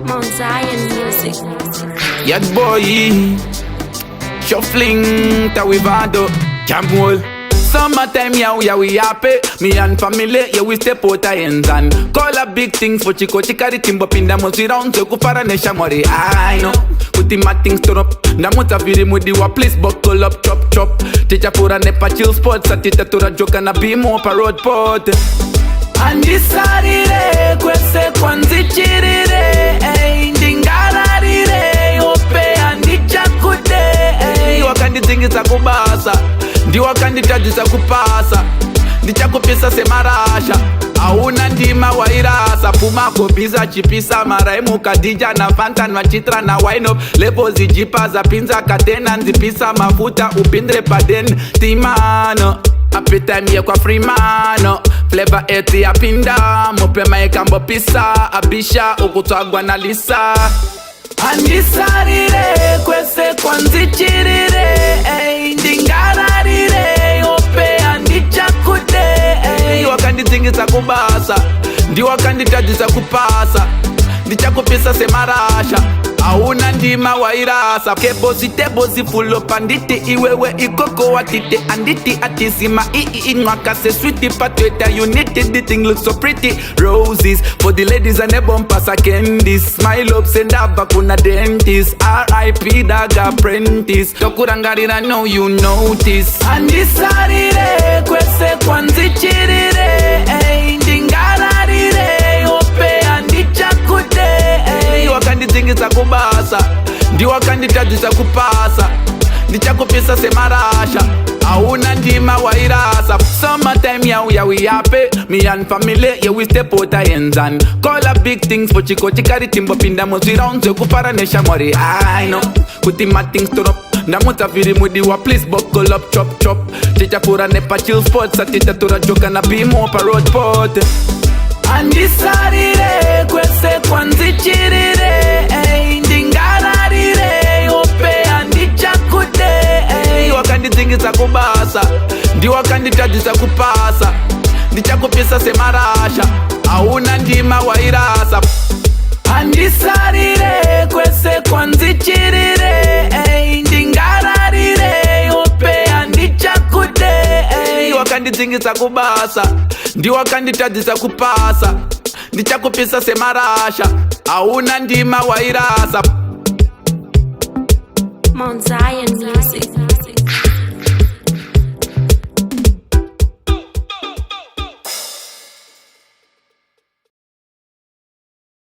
Mount Zion Music. Yet boy, shuffling ta we vado, Camwell. Summertime, yeah, we happy. Me and family, yeah, we step out of ends and call a big things for Chico. Chica, the timbo pin, the most round, so go for a nation, mori. I know, put the mad things turn up. The most of the mudi wa please buckle up, chop, chop. Teacher for a nepa chill spots, a tita to a joke and a beam up a road pot. And this Saturday, kwese kwanzi chirire, ndingararire, ope andichakude, wakandizingisa kubasa. Ndiwa kanditajisa kupasa, ndichakupisa semarasha. Auna ndima wairasa, puma kobiza chipisa. Maraimu kadija na fanta na chitra na wine up. Lepo zijipa za pinza katena nzipisa. Mafuta upindre paden timano. Appetime ye kwa freemano. Flavor eti ya pinda. Mope maekambo pisa. Abisha ukutagwa na lisa. Andisarire kwese kwanzi chirire, ndingararire, ope andichakude, wakandizingisa kubasa, ndiwakanditajisa kupasa, ndichakupisa semarasha. Auna ndima wairasa, kebozi tebozi full up anditi iwewe ikoko watite anditi atisima inwaka se sweetie patweta unity. The thing looks so pretty, roses for the ladies and the bumpers a candies. Smile up send up kuna dentist, R.I.P. Daga apprentice. Tokurangarira know you notice. Andisarire kwese kwanzi chirire, ndingararire, ope andichakude, wakandizingisa kubasa, ndiwakanditajisa kupasa, ndichakupisa semarasha. Auna ndima wairasa. Summertime, yeah, we happy. Me and family, yeah, we step out of ends and call a big things for Chico. Chica, the timbo pin, the most round, so go for a nation, mori. I know, put the mad things turn up. The most of the mudi wa please buckle up, chop, chop. Teacher for a nepa chill spots, a tita to a joke and a beam up a road pot. Andisarire kwese kwanzi chirire, ndingararire, ope andichakude, wakandizingisa kubasa, ndiwakanditajisa kupasa, ndichakupisa semarasha. Auna ndima wairasa. Andisarire kwese kwanzi chirire, ndingararire, ope andichakude, wakandizingisa kubasa, ndiwakanditajisa kupasa, ndichakupisa semarasha. Auna ndima wairasa. Mount Zion Music.